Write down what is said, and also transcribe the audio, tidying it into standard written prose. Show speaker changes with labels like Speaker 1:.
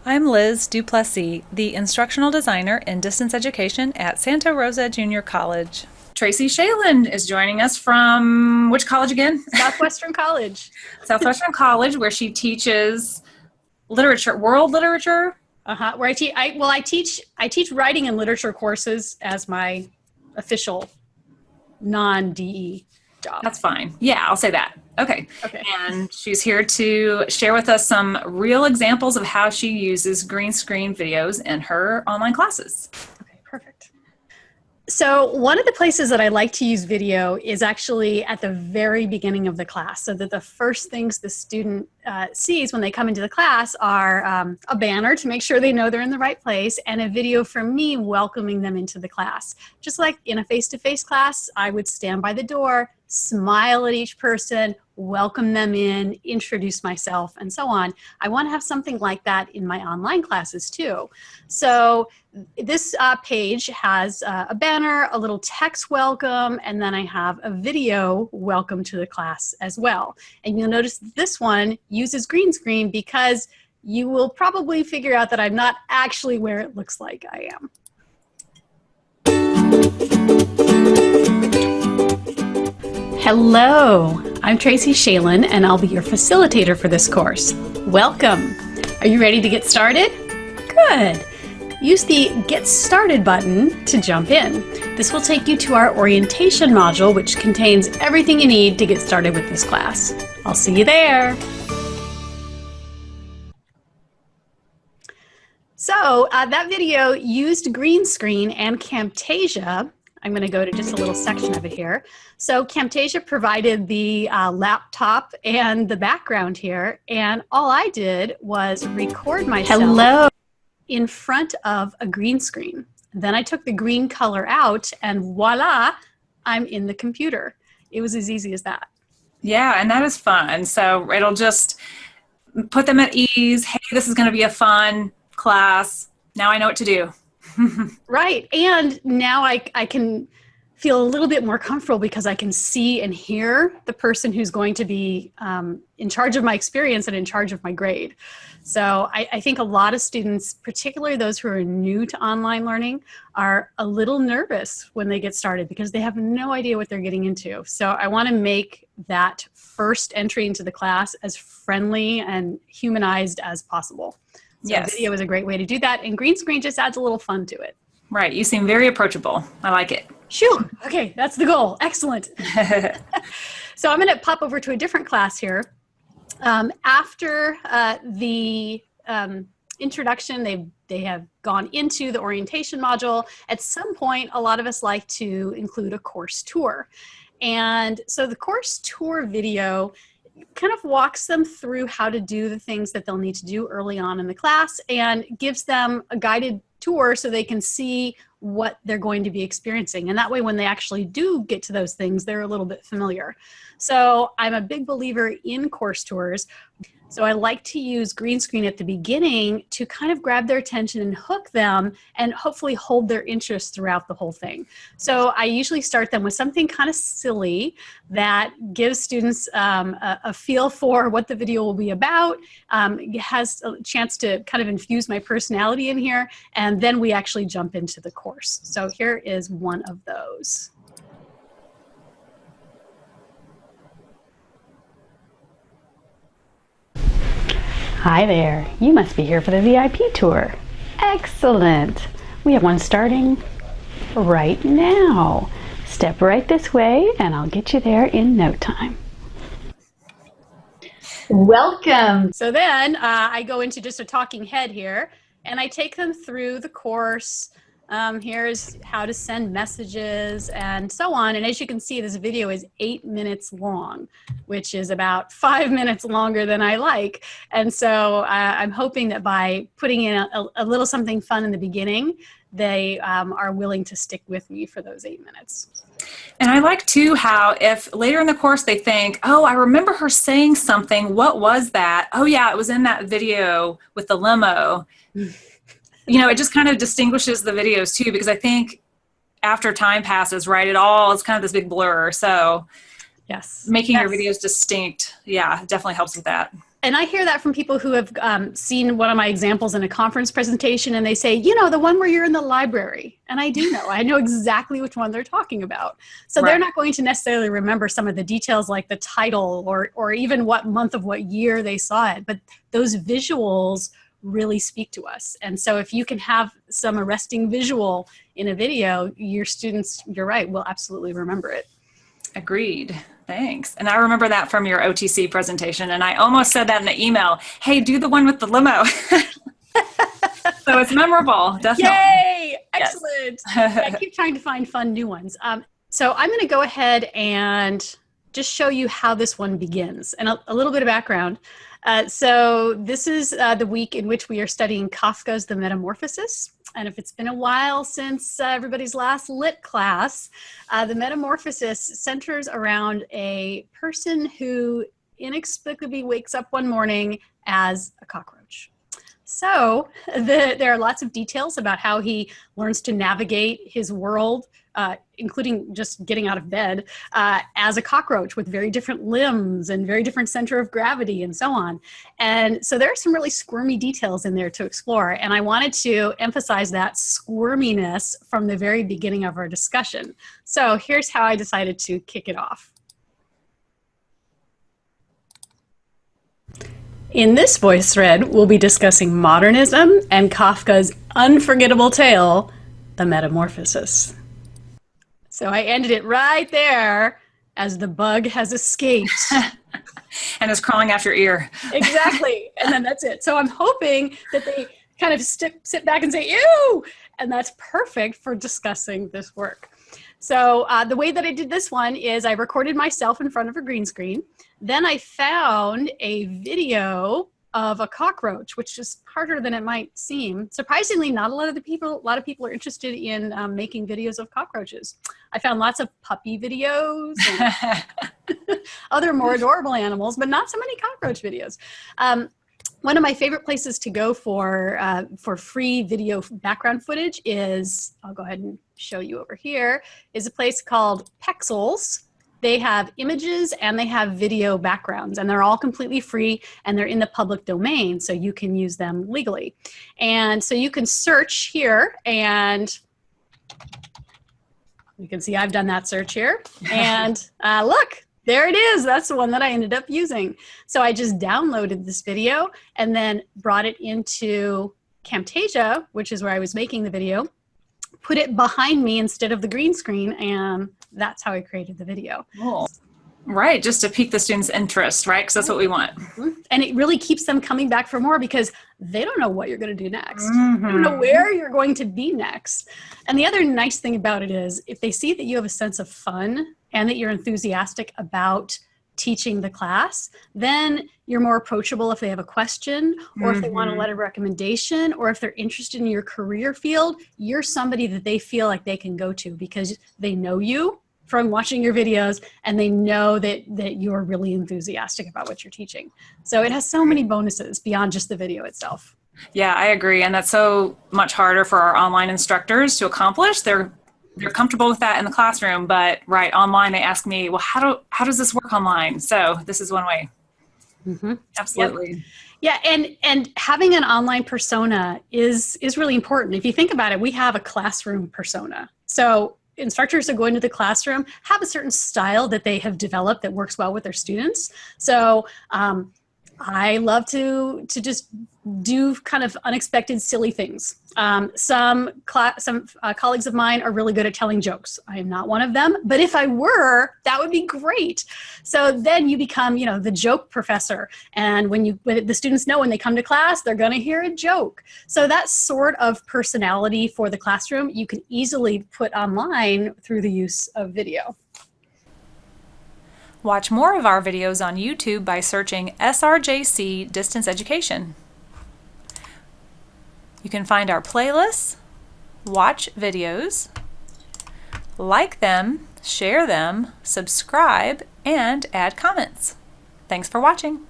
Speaker 1: I'm Liz Duplessis, the instructional designer in distance education at Santa Rosa Junior College. Tracy Schaelen is joining us from which college again?
Speaker 2: Southwestern College.
Speaker 1: Southwestern College, where she teaches literature, world literature.
Speaker 2: Where I teach writing and literature courses as my official non-DE job.
Speaker 1: That's fine. Yeah, I'll say that. Okay.
Speaker 2: Okay.
Speaker 1: And she's here to share with us some real examples of how she uses green screen videos in her online classes.
Speaker 2: Okay, perfect. So one of the places that I like to use video is actually at the very beginning of the class, so that the first things the student sees when they come into the class are a banner to make sure they know they're in the right place, and a video from me welcoming them into the class. Just like in a face-to-face class, I would stand by the door, smile at each person, welcome them in, introduce myself, and so on. I want to have something like that in my online classes too. So this page has a banner, a little text welcome, and then I have a video welcome to the class as well. And you'll notice this one uses green screen because you will probably figure out that I'm not actually where it looks like I am. Hello, I'm Tracy Schaelen, and I'll be your facilitator for this course. Welcome. Are you ready to get started? Good. Use the Get Started button to jump in. This will take you to our orientation module, which contains everything you need to get started with this class. I'll see you there. So that video used green screen and Camtasia. I'm going to go to just a little section of it here. So Camtasia provided the laptop and the background here, and all I did was record myself in front of a green screen. Then I took the green color out, and voila, I'm in the computer. It was as easy as that.
Speaker 1: Yeah, and that is fun. So it'll just put them at ease. Hey, this is going to be a fun class. Now I know what to do.
Speaker 2: Right. And now I can feel a little bit more comfortable because I can see and hear the person who's going to be in charge of my experience and in charge of my grade. So I think a lot of students, particularly those who are new to online learning, are a little nervous when they get started because they have no idea what they're getting into. So I want to make that first entry into the class as friendly and humanized as possible. So
Speaker 1: yes.
Speaker 2: Video is a great way to do that, and green screen just adds a little fun to it.
Speaker 1: Right. You seem very approachable. I like it.
Speaker 2: Shoo! Okay, that's the goal. Excellent. So I'm going to pop over to a different class here. After the introduction, they have gone into the orientation module. At some point, a lot of us like to include a course tour. And so the course tour video kind of walks them through how to do the things that they'll need to do early on in the class and gives them a guided tour so they can see what they're going to be experiencing. And that way, when they actually do get to those things, they're a little bit familiar. So I'm a big believer in course tours. So I like to use green screen at the beginning to kind of grab their attention and hook them and hopefully hold their interest throughout the whole thing. So I usually start them with something kind of silly that gives students a feel for what the video will be about, has a chance to kind of infuse my personality in here, and then we actually jump into the course. So here is one of those. Hi there, you must be here for the VIP tour. Excellent. We have one starting right now. Step right this way and I'll get you there in no time. Welcome. So then I go into just a talking head here and I take them through the course. Here's how to send messages and so on. And as you can see, this video is 8 minutes long, which is about 5 minutes longer than I like. And so I'm hoping that by putting in a little something fun in the beginning, they are willing to stick with me for those 8 minutes.
Speaker 1: And I like too how if later in the course they think, oh, I remember her saying something. What was that? Oh yeah, it was in that video with the limo. You know, it just kind of distinguishes the videos too, because I think after time passes, right, it's kind of this big blur. So
Speaker 2: yes,
Speaker 1: making your videos distinct, yeah, definitely helps with that.
Speaker 2: And I hear that from people who have seen one of my examples in a conference presentation, and they say, you know, the one where you're in the library. And I do know. I know exactly which one they're talking about. So they're not going to necessarily remember some of the details like the title or even what month of what year they saw it. But those visuals really speak to us. And so if you can have some arresting visual in a video, your students, you're right, will absolutely remember it.
Speaker 1: Agreed. Thanks. And I remember that from your OTC presentation, and I almost said that in the email. Hey, do the one with the limo. So it's memorable, definitely.
Speaker 2: Yay! Excellent. Yes. I keep trying to find fun new ones. So I'm going to go ahead and just show you how this one begins and a little bit of background. So this is the week in which we are studying Kafka's The Metamorphosis. And if it's been a while since everybody's last lit class, The Metamorphosis centers around a person who inexplicably wakes up one morning as a cockroach. So there are lots of details about how he learns to navigate his world, including just getting out of bed, as a cockroach with very different limbs and very different center of gravity and so on. And so there are some really squirmy details in there to explore. And I wanted to emphasize that squirminess from the very beginning of our discussion. So here's how I decided to kick it off. In this voice thread, we'll be discussing modernism and Kafka's unforgettable tale, The Metamorphosis. So I ended it right there as the bug has escaped.
Speaker 1: And is crawling after your ear.
Speaker 2: Exactly. And then that's it. So I'm hoping that they kind of sit back and say, ew! And that's perfect for discussing this work. So the way that I did this one is I recorded myself in front of a green screen. Then I found a video of a cockroach, which is harder than it might seem. Surprisingly, not a lot of people are interested in making videos of cockroaches. I found lots of puppy videos and other more adorable animals, but not so many cockroach videos. One of my favorite places to go for free video background footage is, I'll go ahead and show you over here, is a place called Pexels. They have images and they have video backgrounds, and they're all completely free, and they're in the public domain, so you can use them legally. And so you can search here, and you can see I've done that search here. And look, there it is. That's the one that I ended up using. So I just downloaded this video and then brought it into Camtasia, which is where I was making the video, put it behind me instead of the green screen, and that's how I created the video.
Speaker 1: Cool. Right, just to pique the students' interest, right? Because that's what we want.
Speaker 2: And it really keeps them coming back for more because they don't know what you're going to do next. They don't know where you're going to be next. And the other nice thing about it is if they see that you have a sense of fun and that you're enthusiastic about teaching the class, then you're more approachable if they have a question or if they want a letter of recommendation or if they're interested in your career field, you're somebody that they feel like they can go to because they know you from watching your videos and they know that you're really enthusiastic about what you're teaching. So it has so many bonuses beyond just the video itself.
Speaker 1: Yeah, I agree. And that's so much harder for our online instructors to accomplish. They're comfortable with that in the classroom, but right online they ask me, well, how does this work online? So this is one way. Absolutely.
Speaker 2: Yep. Yeah, and having an online persona is really important. If you think about it, we have a classroom persona. So instructors who go into the classroom have a certain style that they have developed that works well with their students. So I love to just do kind of unexpected, silly things. Some colleagues of mine are really good at telling jokes. I am not one of them, but if I were, that would be great. So then you become, the joke professor. And when the students know when they come to class, they're going to hear a joke. So that sort of personality for the classroom, you can easily put online through the use of video.
Speaker 1: Watch more of our videos on YouTube by searching SRJC Distance Education. You can find our playlists, watch videos, like them, share them, subscribe, and add comments. Thanks for watching.